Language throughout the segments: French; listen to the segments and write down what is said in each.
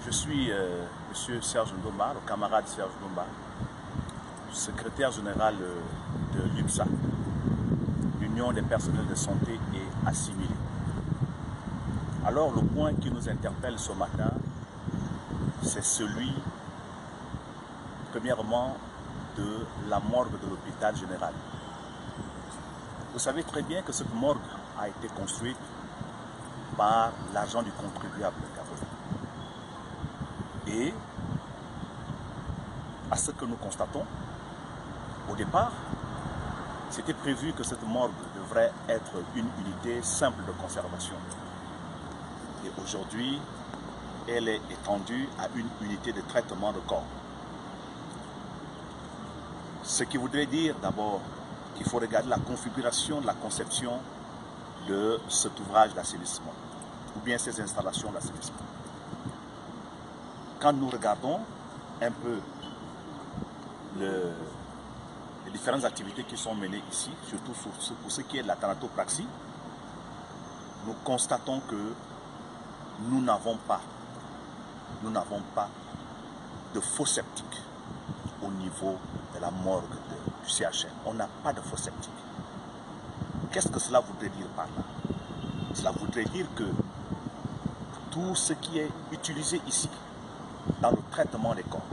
Je suis M. Serge Ndomba, le camarade Serge Ndomba, secrétaire général de l'UPSA, l'Union des personnels de santé et assimilés. Alors le point qui nous interpelle ce matin, c'est celui, premièrement, de la morgue de l'hôpital général. Vous savez très bien que cette morgue a été construite par l'argent du contribuable gabonais. Et à ce que nous constatons, au départ, c'était prévu que cette morgue devrait être une unité simple de conservation. Et aujourd'hui, elle est étendue à une unité de traitement de corps. Ce qui voudrait dire d'abord qu'il faut regarder la configuration de la conception de cet ouvrage d'assainissement, ou bien ces installations d'assainissement. Quand nous regardons un peu les différentes activités qui sont menées ici, surtout pour ce qui est de la thanatopraxie, nous constatons que nous n'avons pas de fosse septique au niveau de la morgue du CHR. On n'a pas de fosse septique. Qu'est-ce que cela voudrait dire par là? Cela voudrait dire que tout ce qui est utilisé ici, dans le traitement des corps,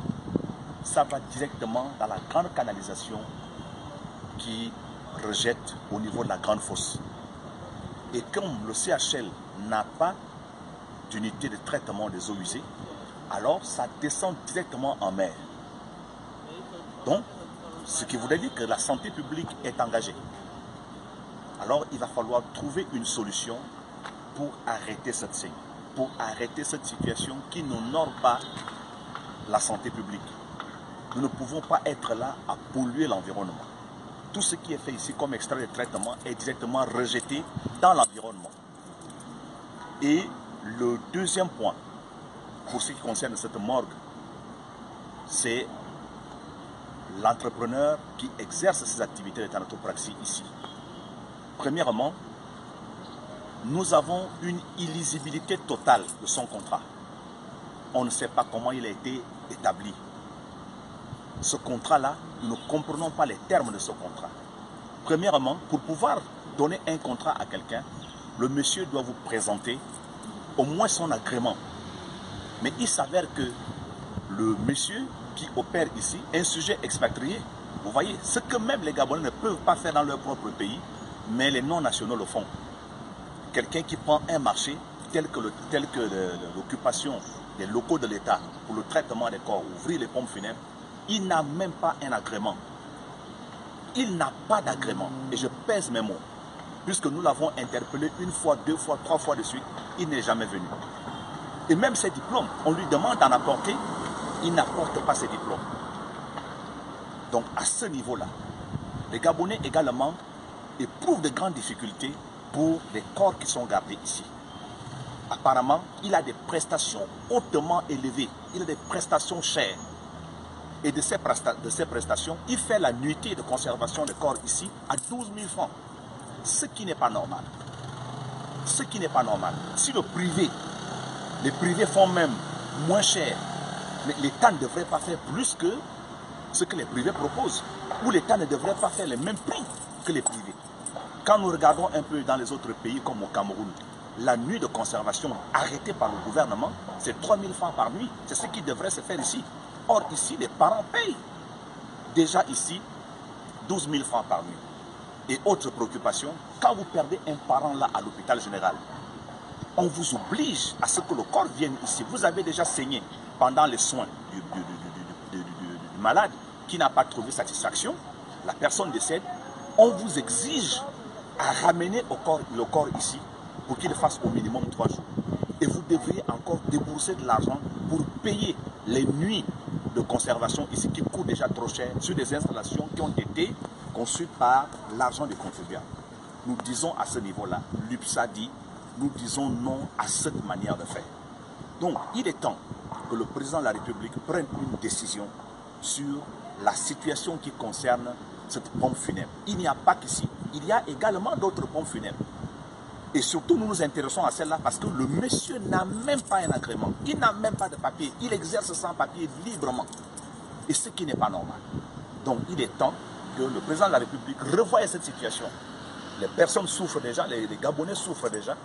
ça va directement dans la grande canalisation qui rejette au niveau de la grande fosse. Et comme le CHL n'a pas d'unité de traitement des eaux usées, alors ça descend directement en mer. Donc, ce qui voudrait dire que la santé publique est engagée. Alors, il va falloir trouver une solution pour arrêter cette saignée, pour arrêter cette situation qui n'honore pas la santé publique. Nous ne pouvons pas être là à polluer l'environnement. Tout ce qui est fait ici comme extrait de traitement est directement rejeté dans l'environnement. Et le deuxième point, pour ce qui concerne cette morgue, c'est l'entrepreneur qui exerce ses activités de thanatopraxie ici. Premièrement, nous avons une illisibilité totale de son contrat. On ne sait pas comment il a été établi. Ce contrat-là, nous ne comprenons pas les termes de ce contrat. Premièrement, pour pouvoir donner un contrat à quelqu'un, le monsieur doit vous présenter au moins son agrément. Mais il s'avère que le monsieur qui opère ici est un sujet expatrié. Vous voyez, ce que même les Gabonais ne peuvent pas faire dans leur propre pays, mais les non-nationaux le font. Quelqu'un qui prend un marché tel que l'occupation des locaux de l'État pour le traitement des corps, ouvrir les pompes funèbres, il n'a même pas un agrément. Il n'a pas d'agrément. Et je pèse mes mots. Puisque nous l'avons interpellé une fois, deux fois, trois fois de suite, il n'est jamais venu. Et même ses diplômes, on lui demande d'en apporter, il n'apporte pas ses diplômes. Donc à ce niveau-là, les Gabonais également éprouvent de grandes difficultés pour les corps qui sont gardés ici. Apparemment, il a des prestations hautement élevées, il a des prestations chères. Et de ces prestations, il fait la nuitée de conservation des corps ici à 12 000 francs. Ce qui n'est pas normal. Ce qui n'est pas normal. Si les privés font même moins cher, mais l'État ne devrait pas faire plus que ce que les privés proposent. Ou l'État ne devrait pas faire les mêmes prix que les privés. Quand nous regardons un peu dans les autres pays comme au Cameroun, la nuit de conservation arrêtée par le gouvernement, c'est 3 000 francs par nuit. C'est ce qui devrait se faire ici. Or, ici, les parents payent déjà ici 12 000 francs par nuit. Et autre préoccupation, quand vous perdez un parent là à l'hôpital général, on vous oblige à ce que le corps vienne ici. Vous avez déjà saigné pendant les soins du malade qui n'a pas trouvé satisfaction. La personne décède. On vous exige à ramener le corps ici pour qu'il fasse au minimum 3 jours. Et vous devriez encore débourser de l'argent pour payer les nuits de conservation ici qui coûtent déjà trop cher sur des installations qui ont été conçues par l'argent des contribuables. Nous disons à ce niveau-là, l'UPSA dit, nous disons non à cette manière de faire. Donc, il est temps que le président de la République prenne une décision sur la situation qui concerne cette pompe funèbre. Il n'y a pas qu'ici, il y a également d'autres pompes funèbres. Et surtout, nous nous intéressons à celle-là parce que le monsieur n'a même pas un agrément. Il n'a même pas de papier. Il exerce sans papier librement. Et ce qui n'est pas normal. Donc, il est temps que le président de la République revoie cette situation. Les personnes souffrent déjà, les Gabonais souffrent déjà.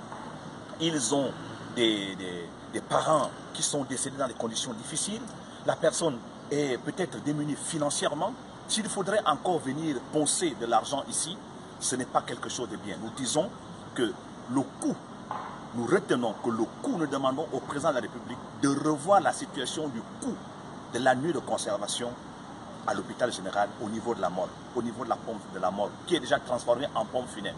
Ils ont des parents qui sont décédés dans des conditions difficiles. La personne est peut-être démunie financièrement. S'il faudrait encore venir poncer de l'argent ici, ce n'est pas quelque chose de bien. Nous disons que le coût, nous retenons que le coût, nous demandons au président de la République de revoir la situation du coût de la nuit de conservation à l'hôpital général au niveau de la mort, au niveau de la pompe de la mort, qui est déjà transformée en pompe funèbre.